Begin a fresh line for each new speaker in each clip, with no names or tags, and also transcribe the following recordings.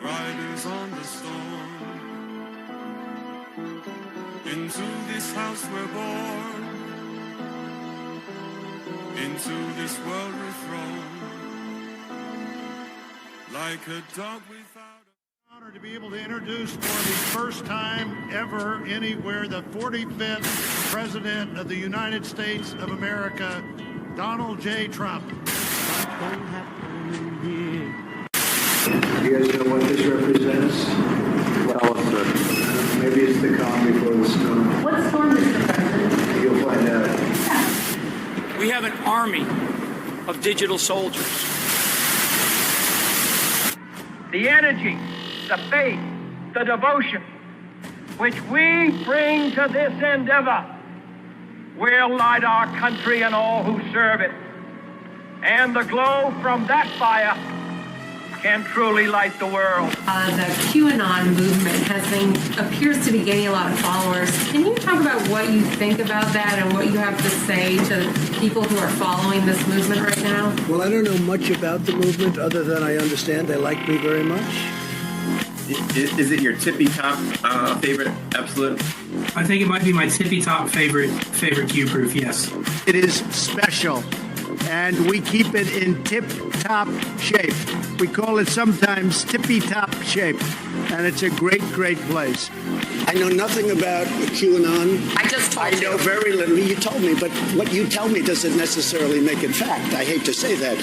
Riders on the storm. Into this house we're born. Into this world we're thrown. Like a dog without a...
Honor to be able to introduce for the first time ever anywhere the 45th President of the United States of America, Donald J. Trump.
You guys know what this represents?
Well, sir.
Maybe it's the calm before the storm.
What storm, Mr. President?
You'll find out.
We have an army of digital soldiers.
The energy, the faith, the devotion which we bring to this endeavor will light our country and all who serve it. And the glow from that fire can truly light the world.
The QAnon movement appears to be gaining a lot of followers. Can you talk about what you think about that and what you have to say to people who are following this movement right now?
Well, I don't know much about the movement other than I understand they like me very much.
Is it your tippy top favorite absolute?
I think it might be my tippy top favorite Q-proof, yes.
It is special, and we keep it in tip-top shape. We call it sometimes tippy-top shape, and it's a great, great place.
I know nothing about QAnon.
I just told
I know very little. You told me, but what you tell me doesn't necessarily make it fact. I hate to say that.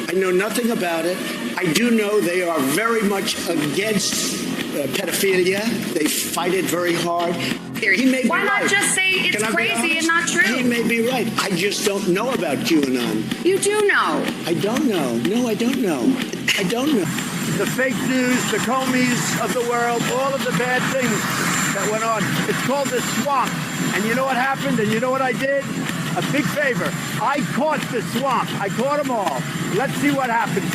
I know nothing about it. I do know they are very much against pedophilia. They fight it very hard. He may be
Why not
right.
just say it's crazy and not true?
He may be right. I just don't know about QAnon.
You do know.
I don't know. No, I don't know. I don't know.
The fake news, the Comeys of the world, all of the bad things that went on. It's called the swamp. And you know what happened? And you know what I did? A big favor. I caught the swamp. I caught them all. Let's see what happens.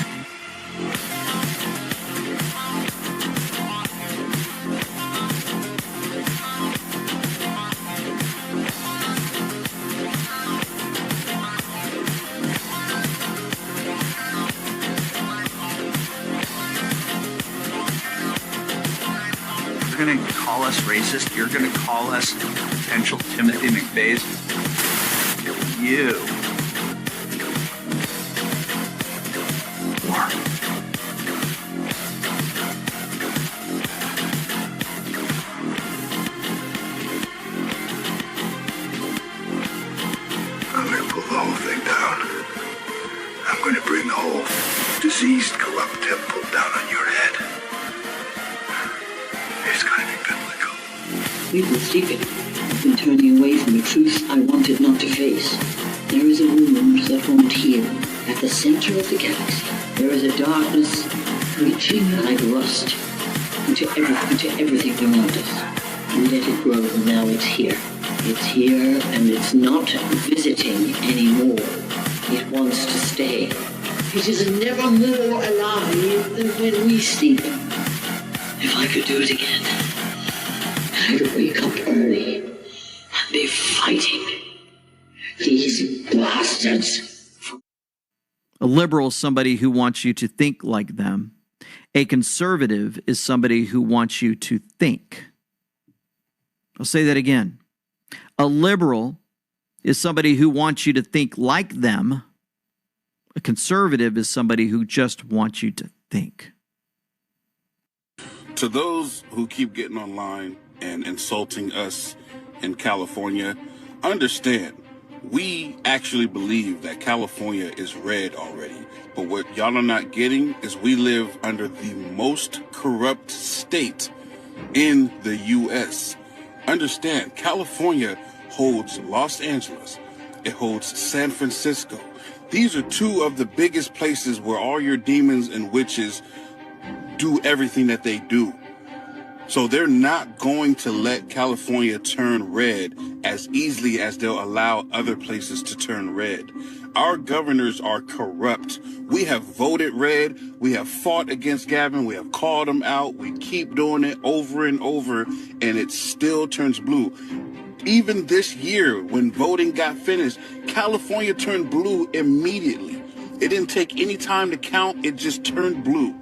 You're going to call us racist? You're going to call us potential Timothy McVeighs? You are.
I'm going to pull the whole thing down. I'm going to bring the whole diseased, corrupt temple down on your head. It's going to be biblical.
We've been sleeping. I've been turning away from the truth I wanted not to face. There is a wound that won't heal. At the center of the galaxy, there is a darkness reaching like rust into everything around us. We let it grow, and now it's here. It's here and it's not visiting anymore. It wants to stay. It is never more alive than when we sleep. If I could do it again, I'd wake up early and be fighting these bastards.
A liberal is somebody who wants you to think like them. A conservative is somebody who wants you to think. I'll say that again. A liberal is somebody who wants you to think like them. A conservative is somebody who just wants you to think.
To those who keep getting online and insulting us in California, understand, we actually believe that California is red already. But what y'all are not getting is we live under the most corrupt state in the U.S. Understand, California holds Los Angeles. It holds San Francisco. These are two of the biggest places where all your demons and witches do everything that they do. So they're not going to let California turn red as easily as they'll allow other places to turn red. Our governors are corrupt. We have voted red. We have fought against Gavin. We have called him out. We keep doing it over and over, and it still turns blue. Even this year, when voting got finished, California turned blue immediately. It didn't take any time to count. It just turned blue.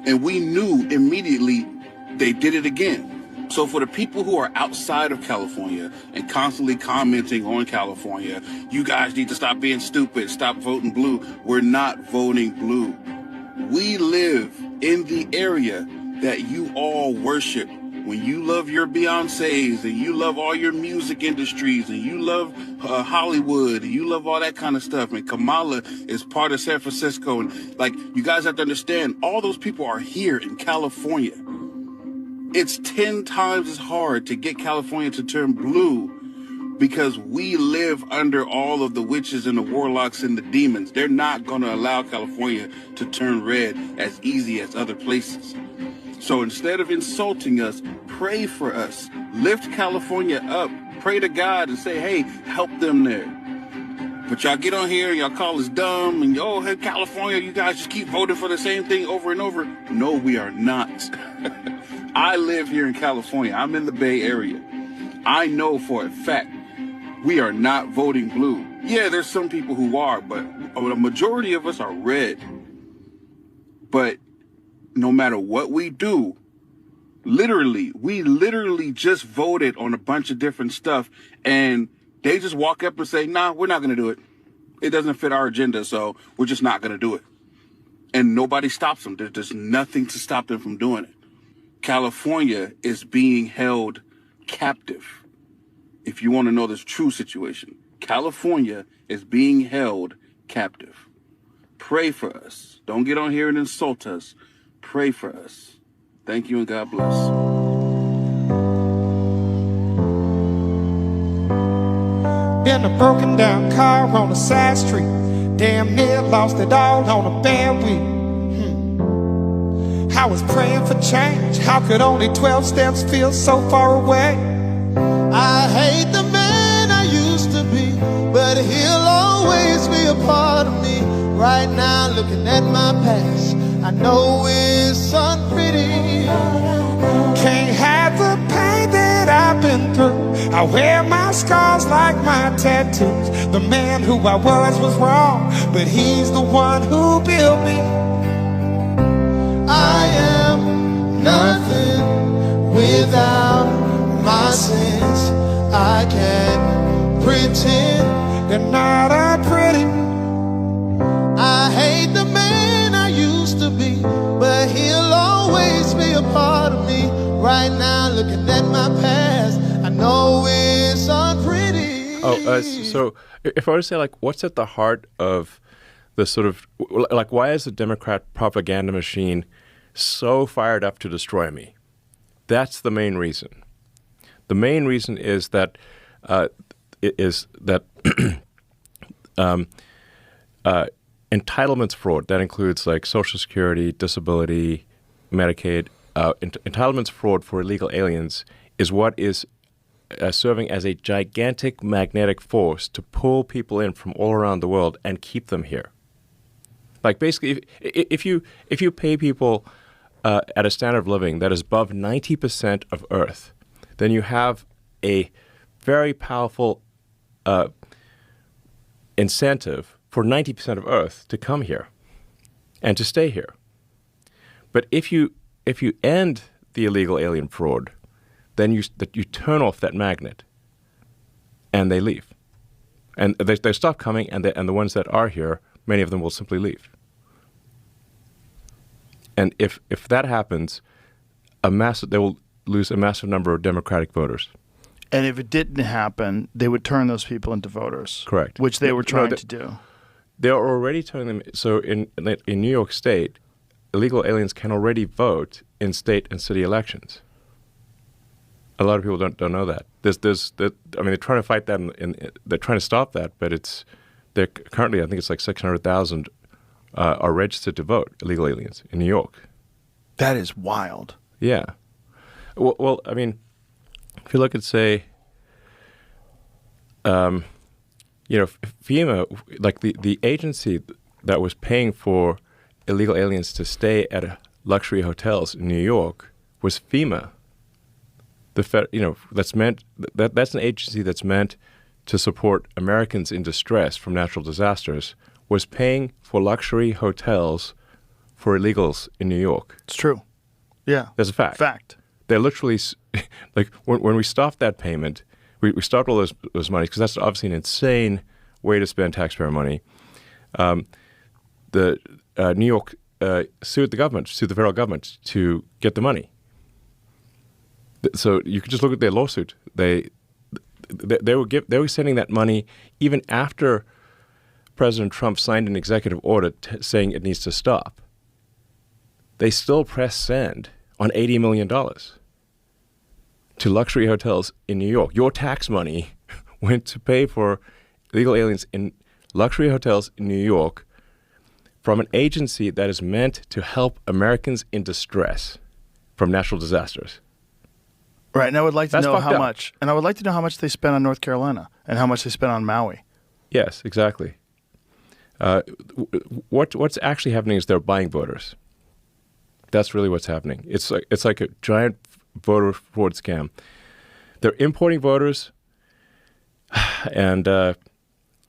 And we knew immediately they did it again. So for the people who are outside of California and constantly commenting on California, you guys need to stop being stupid, stop voting blue. We're not voting blue. We live in the area that you all worship. When you love your Beyoncés and you love all your music industries and you love Hollywood and you love all that kind of stuff, and Kamala is part of San Francisco, and like, you guys have to understand, all those people are here in California. It's 10 times as hard to get California to turn blue because we live under all of the witches and the warlocks and the demons. They're not going to allow California to turn red as easy as other places. So instead of insulting us, pray for us. Lift California up. Pray to God and say, hey, help them there. But y'all get on here and y'all call us dumb and, oh, hey, California, you guys just keep voting for the same thing over and over. No, we are not. I live here in California. I'm in the Bay Area. I know for a fact we are not voting blue. Yeah, there's some people who are, but a majority of us are red. But no matter what we do, we literally just voted on a bunch of different stuff, and they just walk up and say, nah, we're not going to do it. It doesn't fit our agenda, so we're just not going to do it. And nobody stops them. There's nothing to stop them from doing it. California is being held captive. If you want to know the true situation, California is being held captive. Pray for us. Don't get on here and insult us. Pray for us. Thank you and God bless.
In a broken down car on a side street, damn near lost it all on a bad week. I was praying for change. How could only 12 steps feel so far away?
I hate the man I used to be, but he'll always be a part of me. Right now, looking at my past, I know it's unpretty.
Can't hide the pain that I've been through. I wear my scars like my tattoos. The man who I was wrong, but he's the one who built me.
I am nothing without my sins. I can't pretend
they're not pretty.
I hate the man I used to be, but he'll always be a part of me. Right now, looking at my past, I know it's unpretty.
So if I were to say, like, what's at the heart of the sort of, like, why is the Democrat propaganda machine so fired up to destroy me? That's the main reason. The main reason is that entitlements fraud. That includes like Social Security, disability, Medicaid. Entitlements fraud for illegal aliens is what is serving as a gigantic magnetic force to pull people in from all around the world and keep them here. Like basically, if you pay people at a standard of living that is above 90% of Earth, then you have a very powerful incentive for 90% of Earth to come here and to stay here. But if you end the illegal alien fraud, then you turn off that magnet, and they leave, and they stop coming, and the ones that are here, many of them will simply leave. And if that happens, they will lose a massive number of Democratic voters.
And if it didn't happen, they would turn those people into voters.
Correct.
Which they were trying to do.
They're already turning them. So in New York State, illegal aliens can already vote in state and city elections. A lot of people don't know that. They're trying to fight that, they're trying to stop that, but they're currently, I think it's like 600,000 are registered to vote, illegal aliens in New York.
That is wild.
Yeah. Well, I mean, if you look at, say, FEMA, like the agency that was paying for illegal aliens to stay at luxury hotels in New York was FEMA. That's an agency that's meant to support Americans in distress from natural disasters, was paying for luxury hotels for illegals in New York.
It's true. Yeah.
That's a fact.
Fact.
They're literally, like, when we stopped that payment, we stopped all those monies, because that's obviously an insane way to spend taxpayer money. New York sued the federal government to get the money. So you can just look at their lawsuit. They were sending that money even after President Trump signed an executive order saying it needs to stop. They still pressed send on $80 million to luxury hotels in New York. Your tax money went to pay for illegal aliens in luxury hotels in New York from an agency that is meant to help Americans in distress from natural disasters.
Right, and I would like to know how
up.
much. And I would like to know how much they spent on North Carolina and how much they spent on Maui.
Yes, exactly. What's actually happening is they're buying voters. That's really what's happening. It's like a giant voter fraud scam. They're importing voters, and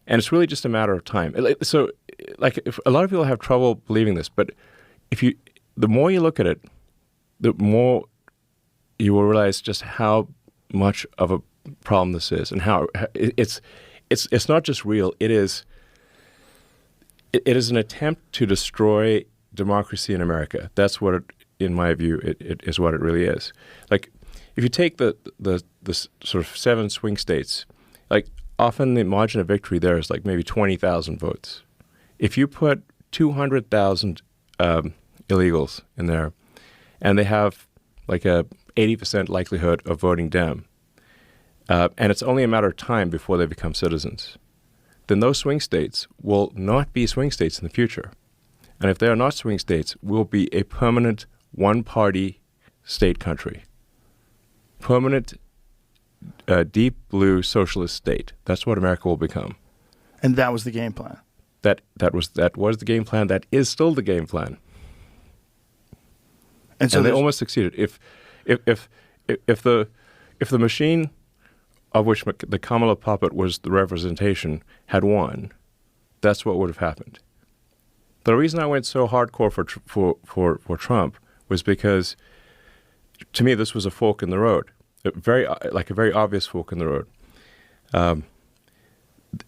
it's really just a matter of time. So, like, if a lot of people have trouble believing this, but the more you look at it, the more you will realize just how much of a problem this is, and how it's not just real. It is an attempt to destroy democracy in America. That's what, in my view, it is what it really is. Like, if you take the sort of 7 swing states, like, often the margin of victory there is like maybe 20,000 votes. If you put 200,000 illegals in there, and they have like a 80% likelihood of voting Dem, and it's only a matter of time before they become citizens, then those swing states will not be swing states in the future. And if they are not swing states, we'll be a permanent one-party state country. Permanent, deep blue socialist state. That's what America will become.
And that was the game plan.
That was the game plan. That is still the game plan. And so they almost succeeded. If the machine of which the Kamala puppet was the representation had won, that's what would have happened. The reason I went so hardcore for Trump was because, to me, this was a fork in the road, a very obvious fork in the road.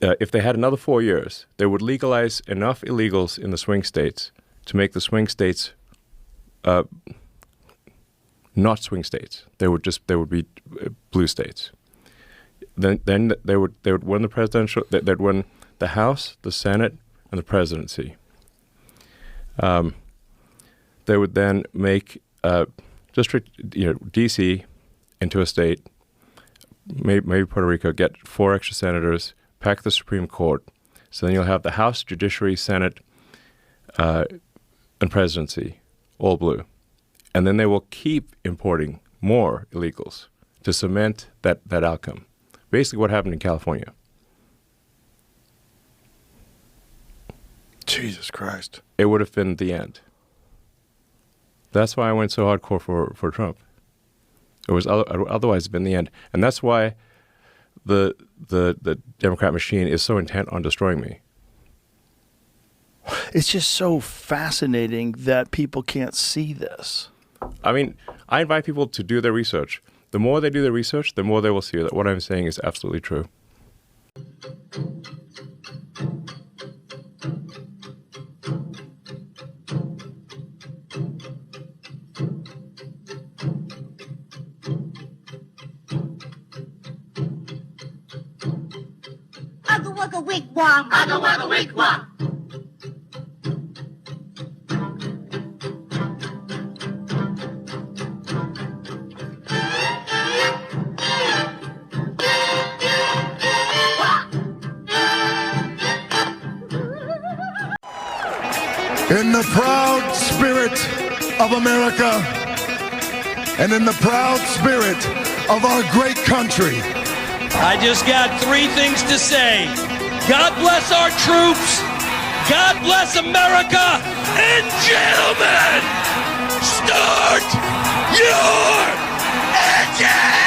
If they had another 4 years, they would legalize enough illegals in the swing states to make the swing states not swing states. They would be blue states. Then they would win the presidential. They'd win the House, the Senate, and the presidency. They would then make district, D.C. into a state. Maybe Puerto Rico, get 4 extra senators, pack the Supreme Court. So then you'll have the House, Judiciary, Senate, and presidency, all blue. And then they will keep importing more illegals to cement that outcome. Basically what happened in California.
Jesus Christ.
It would have been the end. That's why I went so hardcore for Trump. It was otherwise been the end. And that's why the Democrat machine is so intent on destroying me.
It's just so fascinating that people can't see this.
I mean, I invite people to do their research. The more they do their research, the more they will see that what I'm saying is absolutely true.
Ugga wugga wigwam. Ugga wugga wigwam.
In the proud spirit of America and in the proud spirit of our great country,
I just got 3 things to say. God bless our troops. God bless America. And gentlemen, start your engine!